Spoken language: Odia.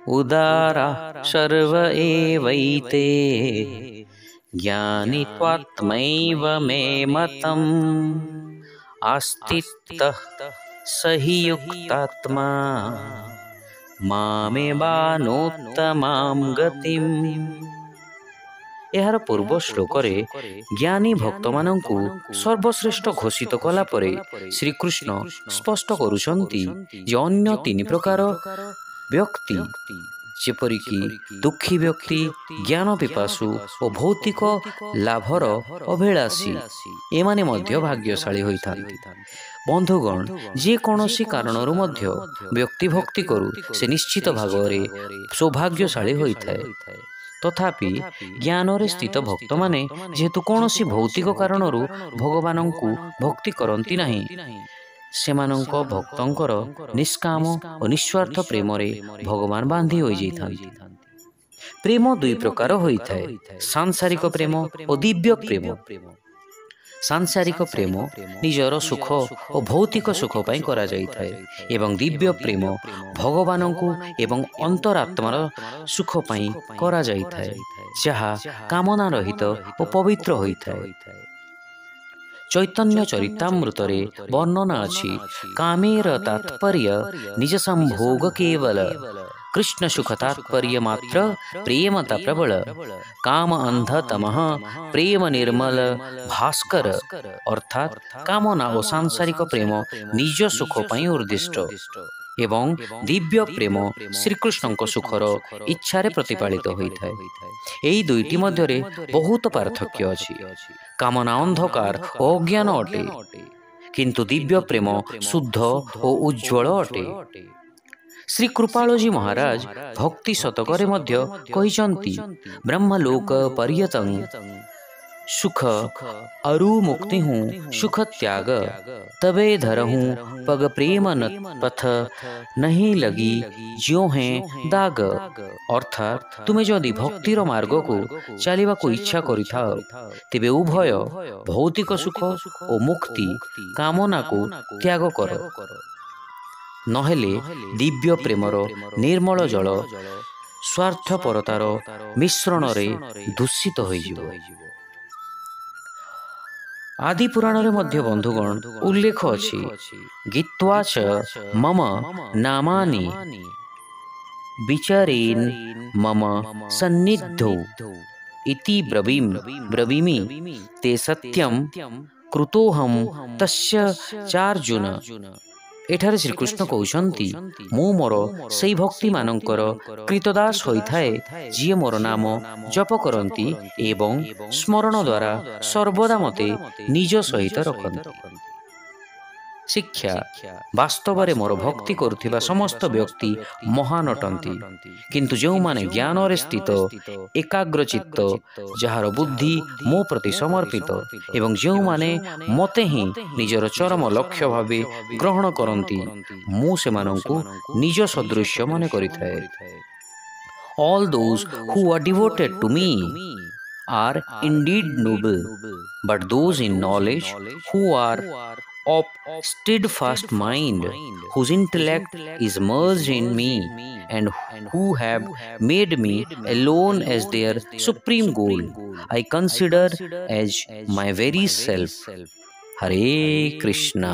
उदारा सर्व एवैते ज्ञानी त्वात्मैव मे मतम् आस्तित्तः स हि युक्तात्मा मामेवानोत्तमां गतिम्। ଏହାର ପୂର୍ବ ଶ୍ଲୋକରେ ଜ୍ଞାନୀ ଭକ୍ତମାନଙ୍କୁ ସର୍ବଶ୍ରେଷ୍ଠ ଘୋଷିତ କଲା ପରେ ଶ୍ରୀକୃଷ୍ଣ ସ୍ପଷ୍ଟ କରୁଛନ୍ତି ଯେ ଅନ୍ୟ ତିନି ପ୍ରକାର ବ୍ୟକ୍ତି ଯେପରିକି ଦୁଃଖୀ ବ୍ୟକ୍ତି, ଜ୍ଞାନ ପିପାସୁ ଓ ଭୌତିକ ଲାଭର ଅଭିଳାଷୀ ଏମାନେ ମଧ୍ୟ ଭାଗ୍ୟଶାଳୀ ହୋଇଥାନ୍ତି। ବନ୍ଧୁଗଣ, ଯେକୌଣସି କାରଣରୁ ମଧ୍ୟ ବ୍ୟକ୍ତି ଭକ୍ତି କରୁ ସେ ନିଶ୍ଚିତ ଭାବରେ ସୌଭାଗ୍ୟଶାଳୀ ହୋଇଥାଏ। ତଥାପି ଜ୍ଞାନରେ ସ୍ଥିତ ଭକ୍ତମାନେ ଯେହେତୁ କୌଣସି ଭୌତିକ କାରଣରୁ ଭଗବାନଙ୍କୁ ଭକ୍ତି କରନ୍ତି ନାହିଁ, ସେମାନଙ୍କ ଭକ୍ତଙ୍କର ନିଷ୍କାମ ଓ ନିଃସ୍ୱାର୍ଥ ପ୍ରେମରେ ଭଗବାନ ବାନ୍ଧି ହୋଇଯାଇଥାନ୍ତି। ପ୍ରେମ ଦୁଇ ପ୍ରକାର ହୋଇଥାଏ, ସାଂସାରିକ ପ୍ରେମ ଓ ଦିବ୍ୟ ପ୍ରେମ। ସାଂସାରିକ ପ୍ରେମ ନିଜର ସୁଖ ଓ ଭୌତିକ ସୁଖ ପାଇଁ କରାଯାଇଥାଏ ଏବଂ ଦିବ୍ୟ ପ୍ରେମ ଭଗବାନଙ୍କୁ ଏବଂ ଅନ୍ତରାତ୍ମାର ସୁଖ ପାଇଁ କରାଯାଇଥାଏ, ଯାହା କାମନା ରହିତ ଓ ପବିତ୍ର ହୋଇଥାଏ। ଚୈତନ୍ୟ ଚରିତାମୃତରେ ବର୍ଣ୍ଣନା ଅଛି, କାମେର ତାତ୍ପର୍ୟ ନିଜ ସମ୍ଭୋଗ କେବଳ, କୃଷ୍ଣ ସୁଖ ତାତ୍ପର୍ୟ ମାତ୍ର ପ୍ରେମତା ପ୍ରବଳ, କାମ ଅନ୍ଧ ତମଃ ପ୍ରେମ ନିର୍ମଳ ଭାସ୍କର। ଅର୍ଥାତ୍ କାମନା ଓ ସାଂସାରିକ ପ୍ରେମ ନିଜ ସୁଖ ପାଇଁ ଉଦ୍ଦିଷ୍ଟ ଏବଂ ଦିବ୍ୟ ପ୍ରେମ ଶ୍ରୀକୃଷ୍ଣଙ୍କ ସୁଖର ଇଚ୍ଛାରେ ପ୍ରତିପାଳିତ ହୋଇଥାଏ। ଏହି ଦୁଇଟି ମଧ୍ୟରେ ବହୁତ ପାର୍ଥକ୍ୟ ଅଛି। କାମନା ଅନ୍ଧକାର ଓ ଅଜ୍ଞାନ ଅଟେ, କିନ୍ତୁ ଦିବ୍ୟ ପ୍ରେମ ଶୁଦ୍ଧ ଓ ଉଜ୍ଜ୍ୱଳ ଅଟେ। ଶ୍ରୀ କୃପାଳଜୀ ମହାରାଜ ଭକ୍ତି ଶତକରେ ମଧ୍ୟ କହିଛନ୍ତି, ବ୍ରହ୍ମଲୋକ ପର୍ଯ୍ୟତଂ सुख अरु मुक्ति हूँ सुख त्याग तबे धरहूँ पग प्रेम न पथ नहीं लगी ज्यों है दाग। अर्थात तुमे जदि भक्तिर मार्ग को चलिबा को इच्छा करिथाओ तेबे उभय भौतिक सुख और मुक्ति कामना को त्याग कर, नहेले दिव्य प्रेमर निर्मल जल स्वार्थपरतार मिश्रण रे दूषित होइजिबो। आदि पुराण मध्य बंधुगण उल्लेख अछि, गीत्वा च मम नामानि विचारेन् मम सन्निधौ इति ब्रवीमि ते सत्यं कृतोऽहं तस्य चार्जुन। एठारे श्रीकृष्ण कहउछन्ति, मु मोर सेई भक्ति मानकर कृतदास होइथाए जिए मोर नाम जप करन्ति एवं स्मरण द्वारा सर्वदा मते निज सहित रखन्ति। शिक्षा वास्तव में मोर भक्ति करुथिबा समस्त व्यक्ति महान अटंती, किंतु जो माने ज्ञान रे स्थित एकाग्रचित्त जार बुद्धि मो प्रति समर्पित एवं जो माने मते ही निजर चरम लक्ष्य भावे ग्रहण करंती, मु सेमानंकु निज सदृश्य मने करिथाए। All those who are devoted to me are indeed noble, but those in knowledge who are of steadfast mind, whose intellect is merged in me, and who have made me alone as their supreme goal, I consider as my very self. Hare Krishna.